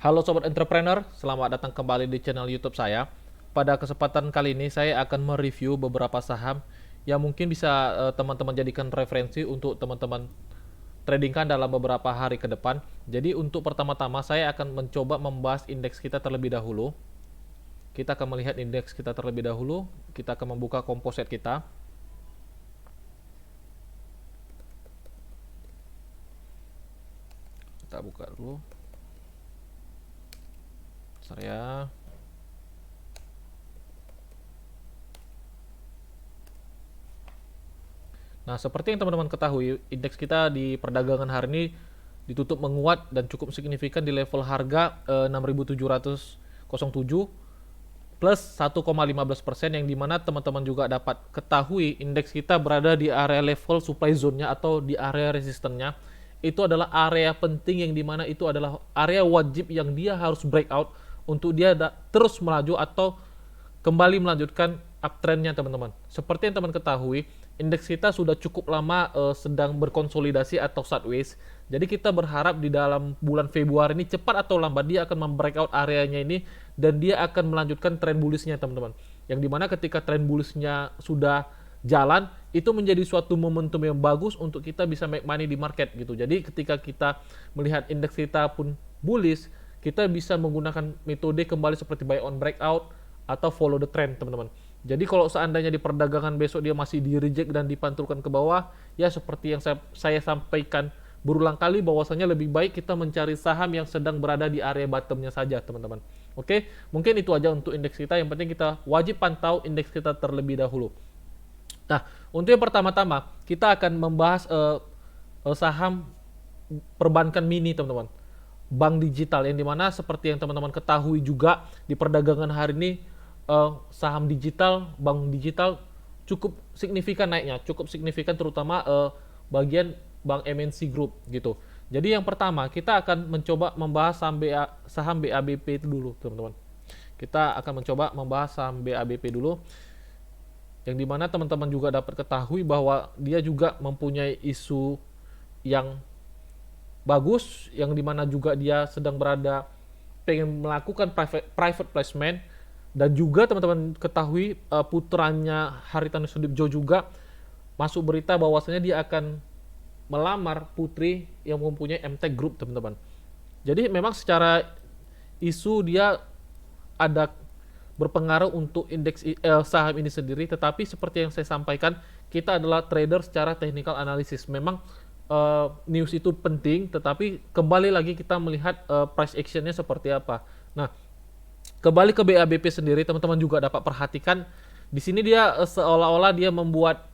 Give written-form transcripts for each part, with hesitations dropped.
Halo Sobat Entrepreneur, selamat datang kembali di channel YouTube saya. Pada kesempatan kali ini saya akan mereview beberapa saham yang mungkin bisa teman-teman jadikan referensi untuk teman-teman tradingkan dalam beberapa hari ke depan. Jadi untuk pertama-tama saya akan mencoba membahas indeks kita terlebih dahulu. Kita akan melihat indeks kita terlebih dahulu. Kita akan membuka komposit kita. Kita buka dulu. Saya Nah, seperti yang teman-teman ketahui, indeks kita di perdagangan hari ini ditutup menguat dan cukup signifikan di level harga 6.707 plus 1,15%, yang dimana teman-teman juga dapat ketahui indeks kita berada di area level supply zone-nya atau di area resistennya. Itu adalah area penting yang dimana itu adalah area wajib yang dia harus breakout untuk dia terus melaju atau kembali melanjutkan uptrendnya teman-teman. Seperti yang teman ketahui, indeks kita sudah cukup lama sedang berkonsolidasi atau sideways. Jadi kita berharap di dalam bulan Februari ini cepat atau lambat dia akan membreakout areanya ini dan dia akan melanjutkan tren bullishnya teman-teman. Yang dimana ketika tren bullishnya sudah jalan, itu menjadi suatu momentum yang bagus untuk kita bisa make money di market gitu. Jadi ketika kita melihat indeks kita pun bullish, kita bisa menggunakan metode kembali seperti buy on breakout atau follow the trend teman-teman. Jadi kalau seandainya di perdagangan besok dia masih di reject dan dipantulkan ke bawah, ya seperti yang saya sampaikan berulang kali, bahwasanya lebih baik kita mencari saham yang sedang berada di area bottomnya saja teman-teman. Oke, mungkin itu aja untuk indeks kita. Yang penting kita wajib pantau indeks kita terlebih dahulu. Nah, untuk yang pertama-tama kita akan membahas saham perbankan mini teman-teman, bank digital, yang dimana seperti yang teman-teman ketahui juga di perdagangan hari ini saham digital, bank digital cukup signifikan naiknya, cukup signifikan terutama bagian bank MNC Group gitu. Jadi yang pertama kita akan mencoba membahas saham BABP itu dulu teman-teman. Kita akan mencoba membahas saham BABP dulu, yang dimana teman-teman juga dapat ketahui bahwa dia juga mempunyai isu yang bagus, yang dimana juga dia sedang berada pengen melakukan private placement. Dan juga teman-teman ketahui putranya Haritanu Sudibjo juga masuk berita bahwasanya dia akan melamar putri yang mempunyai MTech Group teman-teman. Jadi memang secara isu dia ada berpengaruh untuk indeks saham ini sendiri, tetapi seperti yang saya sampaikan, kita adalah trader secara technical analysis. Memang news itu penting, tetapi kembali lagi kita melihat price actionnya seperti apa. Nah, kembali ke BABP sendiri, teman-teman juga dapat perhatikan di sini dia seolah-olah dia membuat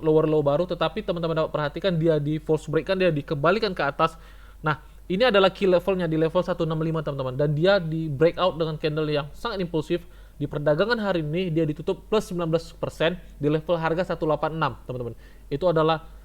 lower low baru, tetapi teman-teman dapat perhatikan dia di false break kan, dia dikembalikan ke atas. Nah, ini adalah key levelnya di level 165 teman-teman, dan dia di breakout dengan candle yang sangat impulsif. Di perdagangan hari ini dia ditutup plus 19% di level harga 186 teman-teman. Itu adalah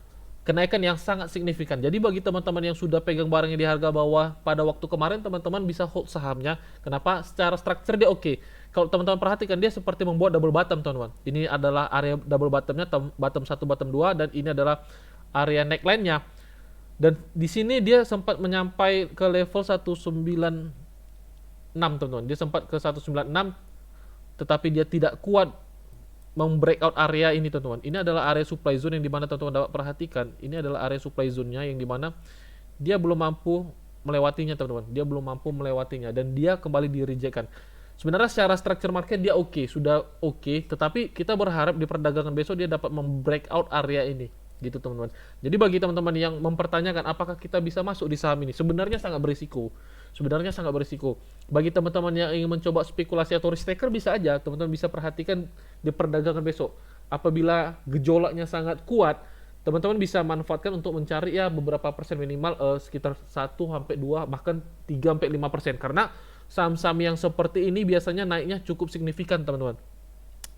kenaikan yang sangat signifikan. Jadi bagi teman-teman yang sudah pegang barangnya di harga bawah pada waktu kemarin, teman-teman bisa hold sahamnya. Kenapa? Secara struktur dia oke. Kalau teman-teman perhatikan, dia seperti membuat double bottom teman-teman. Ini adalah area double bottomnya, bottom 1, bottom 2, dan ini adalah area neckline-nya. Dan di sini dia sempat menyampai ke level 196 teman-teman. Dia sempat ke 196, tetapi dia tidak kuat membreakout area ini teman-teman. Ini adalah area supply zone yang dimana teman-teman dapat perhatikan. Ini adalah area supply zone-nya yang dimana dia belum mampu melewatinya teman-teman. Dia belum mampu melewatinya dan dia kembali di-rejectkan. Sebenarnya secara structure market dia oke, sudah oke, tetapi kita berharap di perdagangan besok dia dapat membreakout area ini gitu teman-teman. Jadi bagi teman-teman yang mempertanyakan apakah kita bisa masuk di saham ini, sebenarnya sangat berisiko. Sebenarnya sangat berisiko. Bagi teman-teman yang ingin mencoba spekulasi atau risk taker, bisa aja teman-teman bisa perhatikan di perdagangan besok. Apabila gejolaknya sangat kuat, teman-teman bisa manfaatkan untuk mencari ya beberapa persen minimal, sekitar 1 sampai 2 bahkan 3 sampai 5%, karena saham-saham yang seperti ini biasanya naiknya cukup signifikan teman-teman.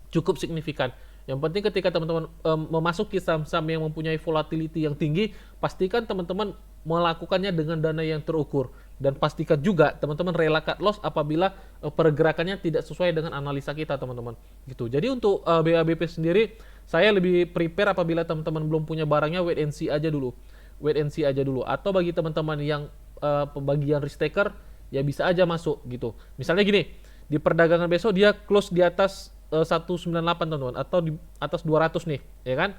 Cukup signifikan. Yang penting ketika teman-teman memasuki saham-saham yang mempunyai volatility yang tinggi, pastikan teman-teman melakukannya dengan dana yang terukur, dan pastikan juga teman-teman rela cut loss apabila pergerakannya tidak sesuai dengan analisa kita teman-teman gitu. Jadi untuk BABP sendiri saya lebih prepare apabila teman-teman belum punya barangnya, wait and see aja dulu, atau bagi teman-teman yang pembagian risk taker, ya bisa aja masuk gitu. Misalnya gini, di perdagangan besok dia close di atas 198 teman-teman, atau di atas 200 nih, ya kan?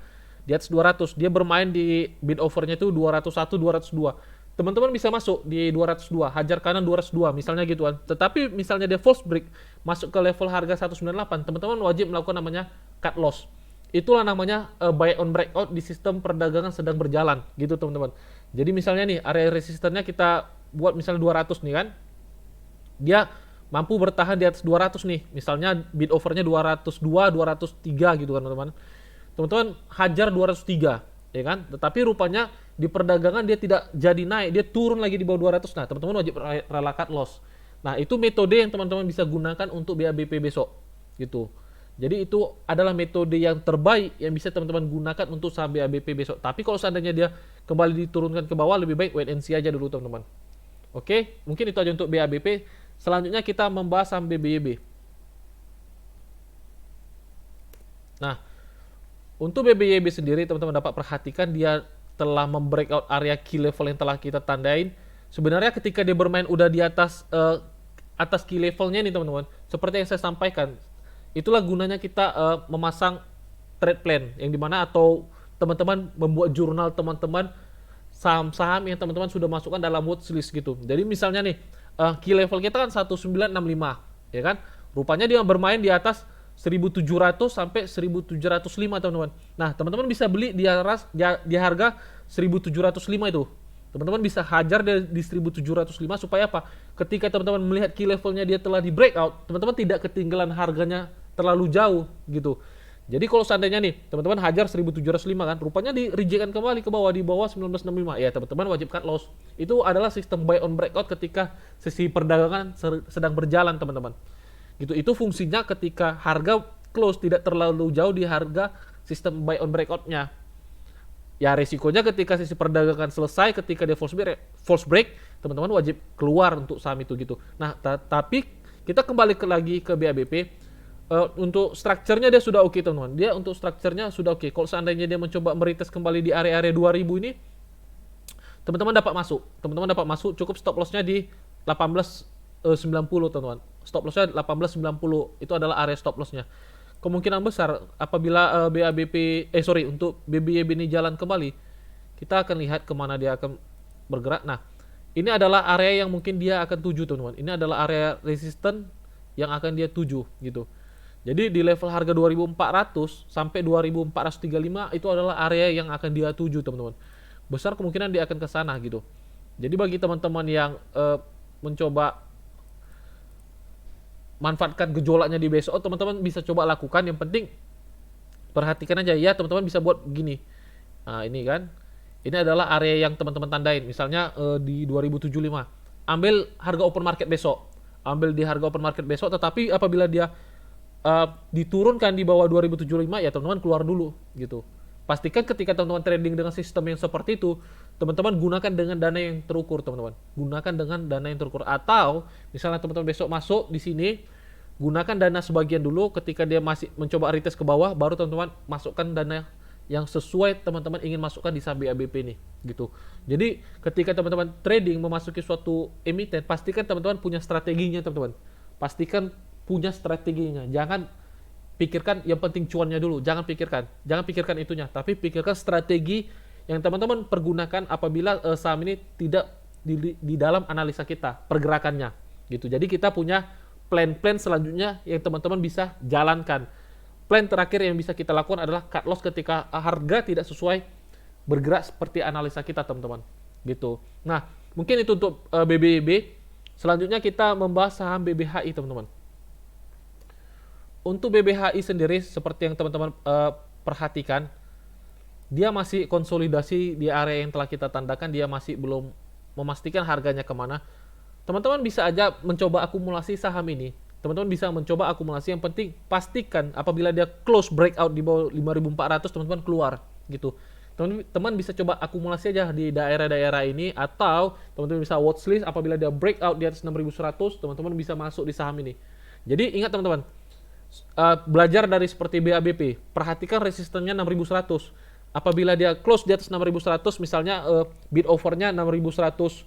Di atas 200, dia bermain di bid overnya itu 201, 202. Teman-teman bisa masuk di 202, hajar kanan 202 misalnya gitu kan. Tetapi misalnya dia false break masuk ke level harga 198, teman-teman wajib melakukan namanya cut loss. Itulah namanya buy on breakout di sistem perdagangan sedang berjalan gitu teman-teman. Jadi misalnya nih area resistennya kita buat misalnya 200 nih kan. Dia mampu bertahan di atas 200 nih. Misalnya bid overnya 202, 203 gitu kan teman-teman. Teman-teman hajar 203 ya kan. Tetapi rupanya di perdagangan dia tidak jadi naik, dia turun lagi di bawah 200. Nah, teman-teman wajib rela cut loss. Nah, itu metode yang teman-teman bisa gunakan untuk BABP besok gitu. Jadi itu adalah metode yang terbaik yang bisa teman-teman gunakan untuk saham BABP besok. Tapi kalau seandainya dia kembali diturunkan ke bawah, lebih baik wait and see aja dulu teman-teman. Oke, mungkin itu aja untuk BABP. Selanjutnya kita membahas saham BBYB. Nah, untuk BBYB sendiri teman-teman dapat perhatikan dia telah membreakout area key level yang telah kita tandain. Sebenarnya ketika dia bermain udah di atas atas key levelnya nih teman-teman, seperti yang saya sampaikan, itulah gunanya kita memasang trade plan yang dimana atau teman-teman membuat jurnal teman-teman saham-saham yang teman-teman sudah masukkan dalam watchlist gitu. Jadi misalnya nih key level kita kan 1965 ya kan, rupanya dia bermain di atas 1700 sampai 1705 teman-teman. Nah teman-teman bisa beli di harga 1705 itu. Teman-teman bisa hajar di 1705 supaya apa? Ketika teman-teman melihat key levelnya dia telah di breakout, teman-teman tidak ketinggalan harganya terlalu jauh gitu. Jadi kalau seandainya nih teman-teman hajar 1705 kan, rupanya di rejectkan kembali ke bawah di bawah 1965. Ya teman-teman wajib cut loss. Itu adalah sistem buy on breakout ketika sesi perdagangan sedang berjalan teman-teman. Gitu. Itu fungsinya ketika harga close tidak terlalu jauh di harga sistem buy on breakout-nya. Ya resikonya ketika sesi perdagangan selesai, ketika dia false break, teman-teman wajib keluar untuk saham itu gitu. Nah, tapi kita kembali lagi ke BABP. Untuk strukturnya dia sudah oke teman-teman. Dia untuk strukturnya sudah oke. Kalau seandainya dia mencoba meretest kembali di area-area 2000 ini, teman-teman dapat masuk. Teman-teman dapat masuk, cukup stop loss-nya di 1890 teman-teman. Stop loss-nya 1890 itu adalah area stop loss-nya. Kemungkinan besar apabila untuk BBYB ini jalan kembali, kita akan lihat kemana dia akan bergerak. Nah, ini adalah area yang mungkin dia akan tuju teman-teman. Ini adalah area resisten yang akan dia tuju gitu. Jadi di level harga 2400 sampai 2435 itu adalah area yang akan dia tuju teman-teman. Besar kemungkinan dia akan ke sana gitu. Jadi bagi teman-teman yang mencoba manfaatkan gejolaknya di besok, teman-teman bisa coba lakukan. Yang penting perhatikan aja ya, teman-teman bisa buat gini. Nah, ini kan. Ini adalah area yang teman-teman tandain. Misalnya di 2075. Ambil harga open market besok. Ambil di harga open market besok, tetapi apabila dia diturunkan di bawah 2075 ya teman-teman keluar dulu gitu. Pastikan ketika teman-teman trading dengan sistem yang seperti itu, teman-teman gunakan dengan dana yang terukur teman-teman. Gunakan dengan dana yang terukur. Atau misalnya teman-teman besok masuk di sini, gunakan dana sebagian dulu. Ketika dia masih mencoba retest ke bawah, baru teman-teman masukkan dana yang sesuai teman-teman ingin masukkan di saham BABP ini gitu. Jadi ketika teman-teman trading memasuki suatu emiten, pastikan teman-teman punya strateginya teman-teman. Pastikan punya strateginya. Jangan pikirkan yang penting cuannya dulu. Jangan pikirkan itunya, tapi pikirkan strategi yang teman-teman pergunakan apabila saham ini tidak di dalam analisa kita pergerakannya gitu. Jadi kita punya plan-plan selanjutnya yang teman-teman bisa jalankan. Plan terakhir yang bisa kita lakukan adalah cut loss ketika harga tidak sesuai bergerak seperti analisa kita teman-teman gitu. Nah mungkin itu untuk BBYB. Selanjutnya kita membahas saham BBHI teman-teman. Untuk BBHI sendiri seperti yang teman-teman perhatikan, dia masih konsolidasi di area yang telah kita tandakan. Dia masih belum memastikan harganya kemana. Teman-teman bisa aja mencoba akumulasi saham ini. Teman-teman bisa mencoba akumulasi. Yang penting pastikan apabila dia close breakout di bawah 5400, teman-teman keluar gitu. Teman-teman bisa coba akumulasi aja di daerah-daerah ini, atau teman-teman bisa watchlist. Apabila dia breakout di atas 6100, teman-teman bisa masuk di saham ini. Jadi ingat teman-teman, belajar dari seperti BABP, perhatikan resistennya 6100. Apabila dia close di atas 6100, misalnya bid overnya 6100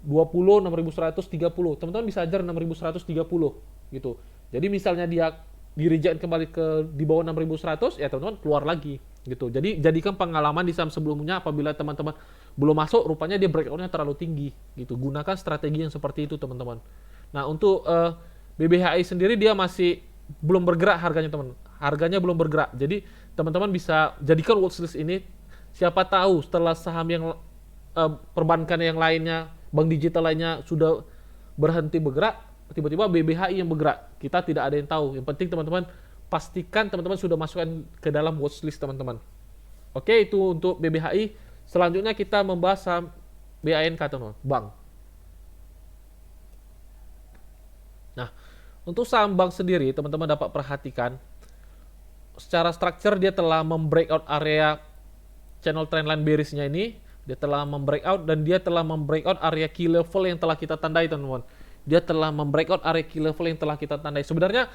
6.20, 6.130. Teman-teman bisa ajar 6.130 gitu. Jadi misalnya dia di reject kembali ke di bawah 6.100, ya teman-teman keluar lagi gitu. Jadi jadikan pengalaman di saham sebelumnya apabila teman-teman belum masuk, rupanya dia breakoutnya terlalu tinggi gitu. Gunakan strategi yang seperti itu teman-teman. Nah untuk BBHI sendiri dia masih belum bergerak harganya teman. Harganya belum bergerak. Jadi teman-teman bisa jadikan watchlist ini. Siapa tahu setelah saham yang perbankan yang lainnya, bank digital lainnya sudah berhenti bergerak, tiba-tiba BBHI yang bergerak. Kita tidak ada yang tahu. Yang penting teman-teman pastikan teman-teman sudah masukkan ke dalam watchlist teman-teman. Oke, itu untuk BBHI. Selanjutnya kita membahas saham BANK teman-teman, bank. Nah, untuk saham bank sendiri teman-teman dapat perhatikan secara structure dia telah membreakout area channel trendline bearish-nya ini, dia telah membreakout dan dia telah membreakout area key level yang telah kita tandai teman-teman. Dia telah membreakout area key level yang telah kita tandai. Sebenarnya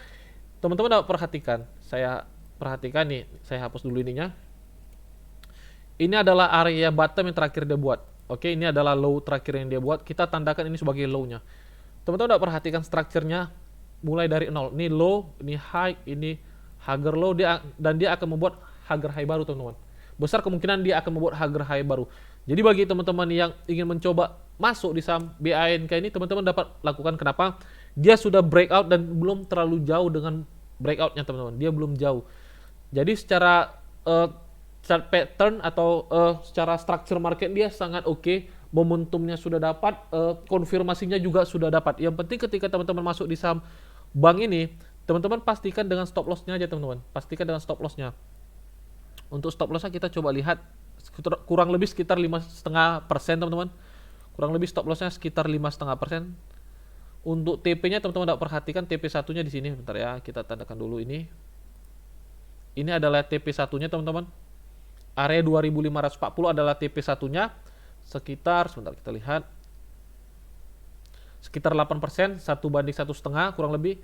teman-teman dapat perhatikan, saya perhatikan nih, saya hapus dulu ininya. Ini adalah area bottom yang terakhir dia buat. Oke, ini adalah low terakhir yang dia buat. Kita tandakan ini sebagai low-nya. Teman-teman dapat perhatikan strukturnya mulai dari nol. Ini low, ini high, ini higher low, dan dia akan membuat higher high baru teman-teman. Besar kemungkinan dia akan membuat higher high baru. Jadi bagi teman-teman yang ingin mencoba masuk di saham BANK ini, teman-teman dapat lakukan. Kenapa? Dia sudah breakout dan belum terlalu jauh dengan breakoutnya teman-teman. Dia belum jauh. Jadi secara chart pattern atau secara structure market dia sangat oke. Momentumnya sudah dapat, konfirmasinya juga sudah dapat. Yang penting ketika teman-teman masuk di saham bank ini, teman-teman pastikan dengan stop loss-nya aja teman-teman. Pastikan dengan stop loss-nya. Untuk stop loss-nya kita coba lihat kurang lebih sekitar 5,5% teman-teman. Kurang lebih stop loss-nya sekitar 5,5%. Untuk TP-nya teman-teman dapat perhatikan TP satunya di sini. Bentar ya, kita tandakan dulu ini. Ini adalah TP satunya teman-teman. Area 2540 adalah TP satunya. Sekitar, sebentar kita lihat. Sekitar 8%, 1:1,5 kurang lebih.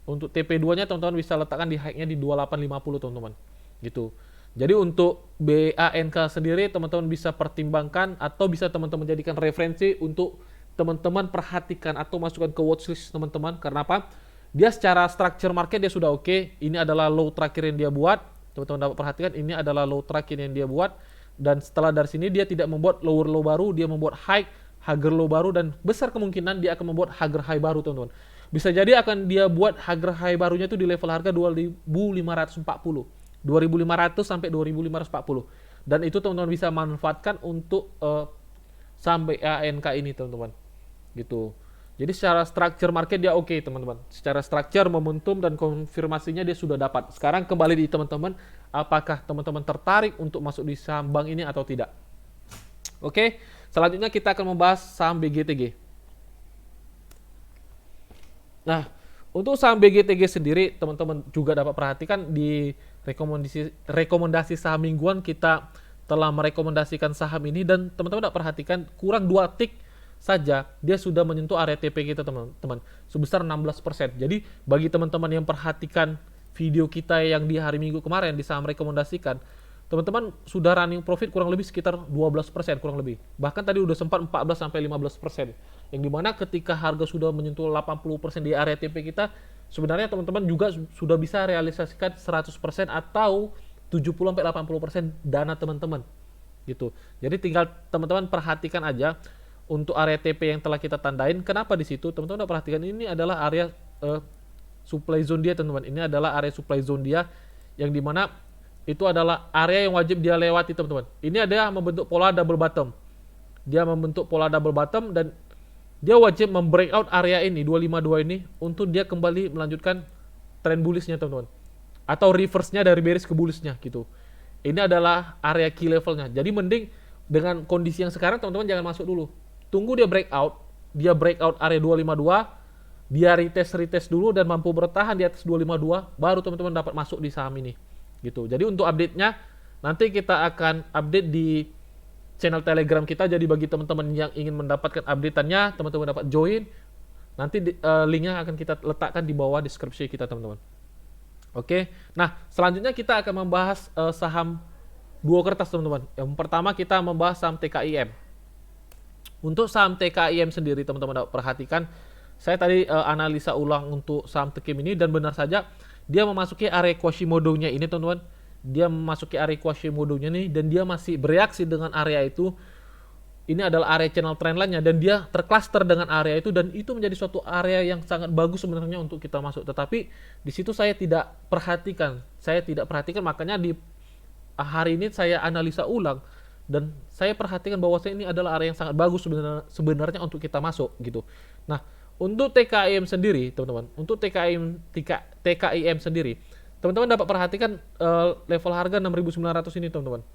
Untuk TP2-nya teman-teman bisa letakkan di high-nya di 2850 teman-teman. Gitu. Jadi untuk BANK sendiri teman-teman bisa pertimbangkan atau bisa teman-teman jadikan referensi untuk teman-teman perhatikan atau masukkan ke watchlist teman-teman. Karena apa? Dia secara structure market dia sudah oke. Ini adalah low terakhir yang dia buat. Teman-teman dapat perhatikan ini adalah low terakhir yang dia buat. Dan setelah dari sini dia tidak membuat lower low baru, dia membuat higher low baru, dan besar kemungkinan dia akan membuat higher high baru teman-teman. Bisa jadi akan dia buat higher high barunya itu di level harga 2.540. 2.500 sampai 2.540. Dan itu teman-teman bisa manfaatkan untuk saham BANK ini teman-teman. Gitu. Jadi secara structure market dia oke teman-teman. Secara structure, momentum dan konfirmasinya dia sudah dapat. Sekarang kembali di teman-teman, apakah teman-teman tertarik untuk masuk di saham bank ini atau tidak? Oke, selanjutnya kita akan membahas saham BGTG. Nah, untuk saham BGTG sendiri teman-teman juga dapat perhatikan di rekomendasi saham mingguan kita telah merekomendasikan saham ini, dan teman-teman dapat perhatikan kurang 2 tik saja dia sudah menyentuh area TP kita teman-teman sebesar 16%. Jadi bagi teman-teman yang perhatikan video kita yang di hari Minggu kemarin di saham rekomendasikan, teman-teman sudah running profit kurang lebih sekitar 12% kurang lebih. Bahkan tadi udah sempat 14 sampai 15%. Yang dimana ketika harga sudah menyentuh 80% di area TP kita, sebenarnya teman-teman juga sudah bisa realisasikan 100% atau 70 sampai 80% dana teman-teman. Gitu. Jadi tinggal teman-teman perhatikan aja untuk area TP yang telah kita tandain. Kenapa di situ? Teman-teman perhatikan ini adalah area supply zone dia teman-teman. Ini adalah area supply zone dia yang dimana itu adalah area yang wajib dia lewati teman-teman. Ini ada membentuk pola double bottom. Dia membentuk pola double bottom dan dia wajib membreakout area ini 252 ini untuk dia kembali melanjutkan trend bullishnya teman-teman. Atau reverse-nya dari bearish ke bullishnya gitu. Ini adalah area key levelnya. Jadi mending dengan kondisi yang sekarang teman-teman jangan masuk dulu. Tunggu dia breakout area 252, dia retest dulu dan mampu bertahan di atas 252, baru teman-teman dapat masuk di saham ini. Gitu. Jadi untuk update-nya nanti kita akan update di channel Telegram kita. Jadi bagi teman-teman yang ingin mendapatkan update-annya, teman-teman dapat join. Nanti linknya akan kita letakkan di bawah deskripsi kita teman-teman. Oke. Nah, selanjutnya kita akan membahas saham dua kertas teman-teman. Yang pertama kita membahas saham TKIM. Untuk saham TKIM sendiri teman-teman dapat perhatikan, saya tadi analisa ulang untuk saham TKIM ini dan benar saja dia memasuki area Quasimodo-nya ini teman-teman. Dia memasuki area Quasimodo-nya nih dan dia masih bereaksi dengan area itu. Ini adalah area channel trendline-nya dan dia tercluster dengan area itu dan itu menjadi suatu area yang sangat bagus sebenarnya untuk kita masuk. Tetapi di situ saya tidak perhatikan. Makanya di hari ini saya analisa ulang dan saya perhatikan bahwa ini adalah area yang sangat bagus sebenarnya untuk kita masuk gitu. Nah, untuk TKIM sendiri, teman-teman, untuk TKIM sendiri, teman-teman dapat perhatikan level harga 6.900 ini, teman-teman.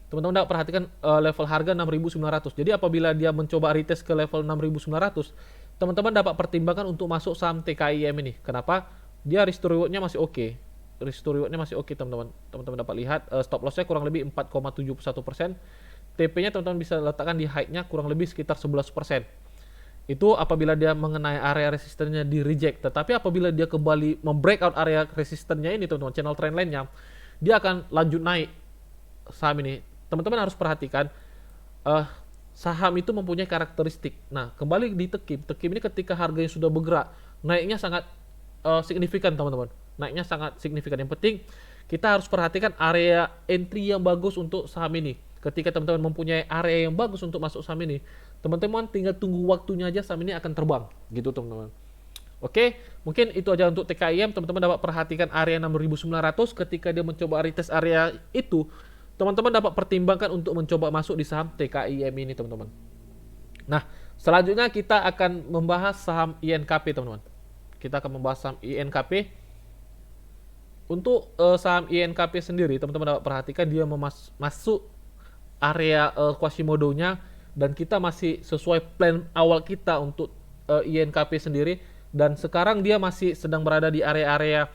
Teman-teman dapat perhatikan level harga 6.900. Jadi apabila dia mencoba retest ke level 6.900, teman-teman dapat pertimbangkan untuk masuk saham TKIM ini. Kenapa? Dia restore reward-nya masih oke. Teman-teman. Teman-teman dapat lihat stop loss-nya kurang lebih 4,71%. TP-nya teman-teman bisa letakkan di height-nya kurang lebih sekitar 11%. Itu apabila dia mengenai area resistennya di reject. Tetapi apabila dia kembali membreakout area resistennya ini, teman-teman, channel trend line-nya, dia akan lanjut naik saham ini. Teman-teman harus perhatikan saham itu mempunyai karakteristik. Nah, kembali di TKIM ini ketika harganya sudah bergerak, naiknya sangat signifikan, teman-teman. Naiknya sangat signifikan. Yang penting kita harus perhatikan area entry yang bagus untuk saham ini. Ketika teman-teman mempunyai area yang bagus untuk masuk saham ini, teman-teman tinggal tunggu waktunya aja, saham ini akan terbang gitu, teman-teman. Oke, mungkin itu aja untuk TKIM. Teman-teman dapat perhatikan area 6.900. Ketika dia mencoba retest area itu, teman-teman dapat pertimbangkan untuk mencoba masuk di saham TKIM ini, teman-teman. Nah, selanjutnya kita akan membahas saham INKP, teman-teman. Kita akan membahas saham INKP. Untuk saham INKP sendiri, teman-teman dapat perhatikan dia masuk area Quasimodo-nya dan kita masih sesuai plan awal kita untuk INKP sendiri, dan sekarang dia masih sedang berada di area-area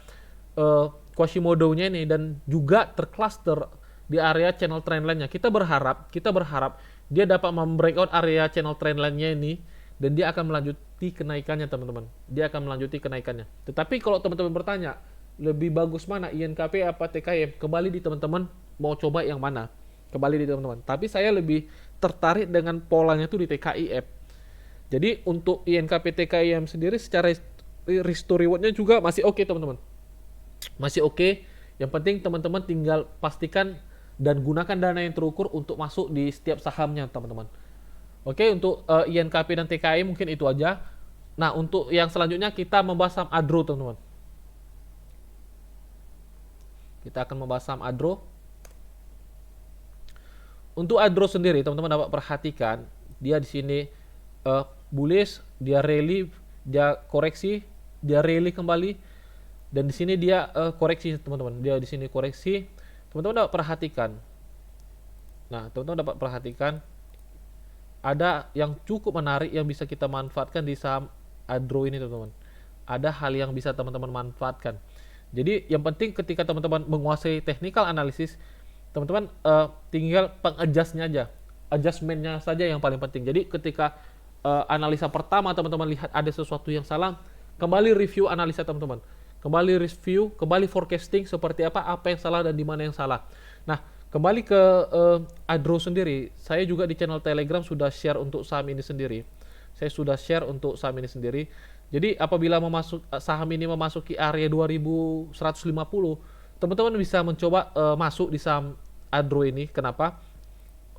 Quasimodo-nya ini dan juga tercluster di area channel trendline-nya. Kita berharap dia dapat membreakout area channel trendline-nya ini dan dia akan melanjuti kenaikannya, teman-teman. Tetapi kalau teman-teman bertanya, lebih bagus mana INKP apa TKIM? Kembali di teman-teman mau coba yang mana. Tapi saya lebih tertarik dengan polanya itu di TKIM. Jadi untuk INKP TKIM sendiri secara restore reward-nya juga masih oke, teman-teman. Masih oke. Yang penting teman-teman tinggal pastikan dan gunakan dana yang terukur untuk masuk di setiap sahamnya, teman-teman. Oke, untuk INKP dan TKIM mungkin itu aja. Nah, untuk yang selanjutnya kita membahas saham Adro, teman-teman. Kita akan membahas saham Adro. Untuk Adro sendiri, teman-teman dapat perhatikan dia di sini bullish, dia rally, dia koreksi, dia rally kembali, dan di sini dia koreksi, teman-teman. Dia di sini koreksi. Teman-teman dapat perhatikan. Nah, teman-teman dapat perhatikan ada yang cukup menarik yang bisa kita manfaatkan di saham Adro ini, teman-teman. Ada hal yang bisa teman-teman manfaatkan. Jadi yang penting ketika teman-teman menguasai technical analysis, teman-teman tinggal pengadjustnya aja, adjustmentnya saja yang paling penting. Jadi ketika analisa pertama teman-teman lihat ada sesuatu yang salah, kembali review analisa teman-teman, kembali forecasting seperti apa yang salah dan di mana yang salah. Nah, kembali ke Adro sendiri, saya juga di channel Telegram sudah share untuk saham ini sendiri. Jadi apabila saham ini memasuki area 2150, teman-teman bisa mencoba masuk di saham Adro ini. Kenapa?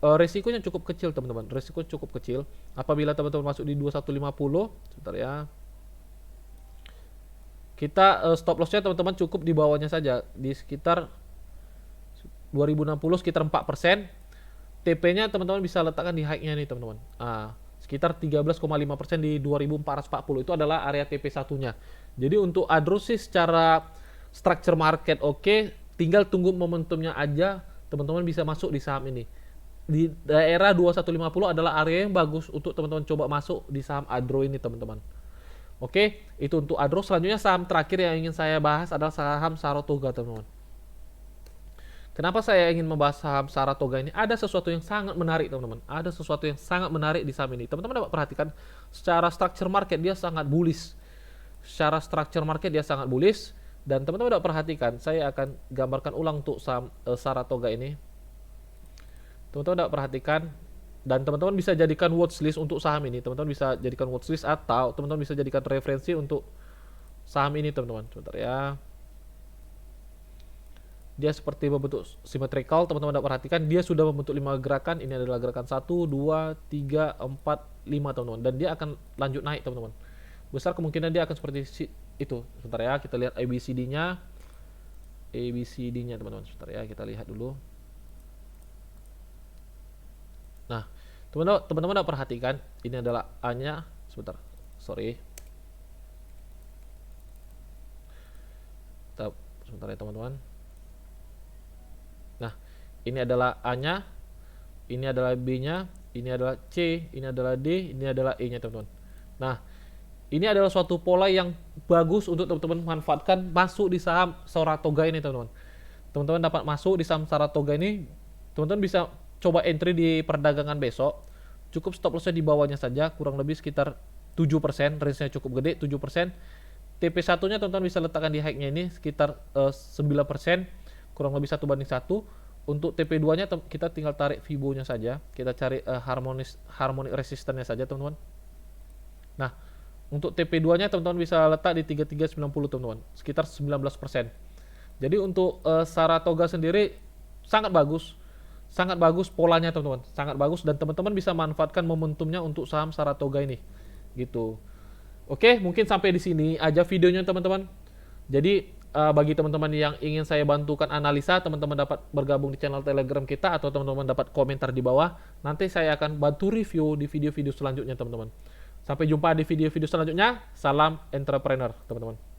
Resikonya cukup kecil, teman-teman. Apabila teman-teman masuk di 2150, sebentar ya. Kita stop loss-nya teman-teman cukup di bawahnya saja, di sekitar 2060, sekitar 4%. TP-nya teman-teman bisa letakkan di high-nya nih, teman-teman. Sekitar 13,5% di 2440. Itu adalah area TP satunya. Jadi untuk Adro sih secara structure market oke, tinggal tunggu momentumnya aja, teman-teman bisa masuk di saham ini. Di daerah 2150 adalah area yang bagus untuk teman-teman coba masuk di saham Adro ini, teman-teman. Oke, itu untuk Adro. Selanjutnya saham terakhir yang ingin saya bahas adalah saham Saratoga, teman-teman. Kenapa saya ingin membahas saham Saratoga ini? Ada sesuatu yang sangat menarik, teman-teman. Di saham ini. Teman-teman dapat perhatikan secara structure market dia sangat bullish. Dan teman-teman dapat perhatikan, saya akan gambarkan ulang untuk saham Saratoga ini. Teman-teman dapat perhatikan Dan teman-teman bisa jadikan watchlist untuk saham ini. Teman-teman bisa jadikan watchlist atau teman-teman bisa jadikan referensi untuk saham ini, teman-teman. Sebentar ya. Dia seperti membentuk symmetrical, teman-teman dapat perhatikan dia sudah membentuk 5 gerakan. Ini adalah gerakan 1, 2, 3, 4, 5, teman-teman. Dan dia akan lanjut naik, teman-teman. Besar kemungkinan dia akan seperti itu. Sebentar ya, kita lihat ABCD-nya. ABCD-nya, teman-teman. Sebentar ya, kita lihat dulu. Nah, teman-teman dapat perhatikan ini adalah A-nya. Sebentar. Sorry. Sebentar ya, teman-teman. Nah, ini adalah A-nya, ini adalah B-nya, ini adalah C, ini adalah D, ini adalah E-nya, teman-teman. Nah, ini adalah suatu pola yang bagus untuk teman-teman manfaatkan masuk di saham Saratoga ini, teman-teman. Teman-teman dapat masuk di saham Saratoga ini, teman-teman bisa coba entry di perdagangan besok. Cukup stop lossnya di bawahnya saja, kurang lebih sekitar 7%, range-nya cukup gede, 7%. TP1-nya teman-teman bisa letakkan di high-nya ini sekitar 9%, kurang lebih 1:1. Untuk TP2-nya kita tinggal tarik Fibo-nya saja. Kita cari harmonic resistance-nya saja, teman-teman. Nah, untuk TP2-nya teman-teman bisa letak di 3390, teman-teman. Sekitar 19%. Jadi untuk Saratoga sendiri sangat bagus. Sangat bagus polanya, teman-teman. Sangat bagus dan teman-teman bisa manfaatkan momentumnya untuk saham Saratoga ini. Gitu. Oke, mungkin sampai di sini aja videonya, teman-teman. Jadi bagi teman-teman yang ingin saya bantukan analisa, teman-teman dapat bergabung di channel Telegram kita atau teman-teman dapat komentar di bawah. Nanti saya akan bantu review di video-video selanjutnya, teman-teman. Sampai jumpa di video-video selanjutnya. Salam entrepreneur, teman-teman.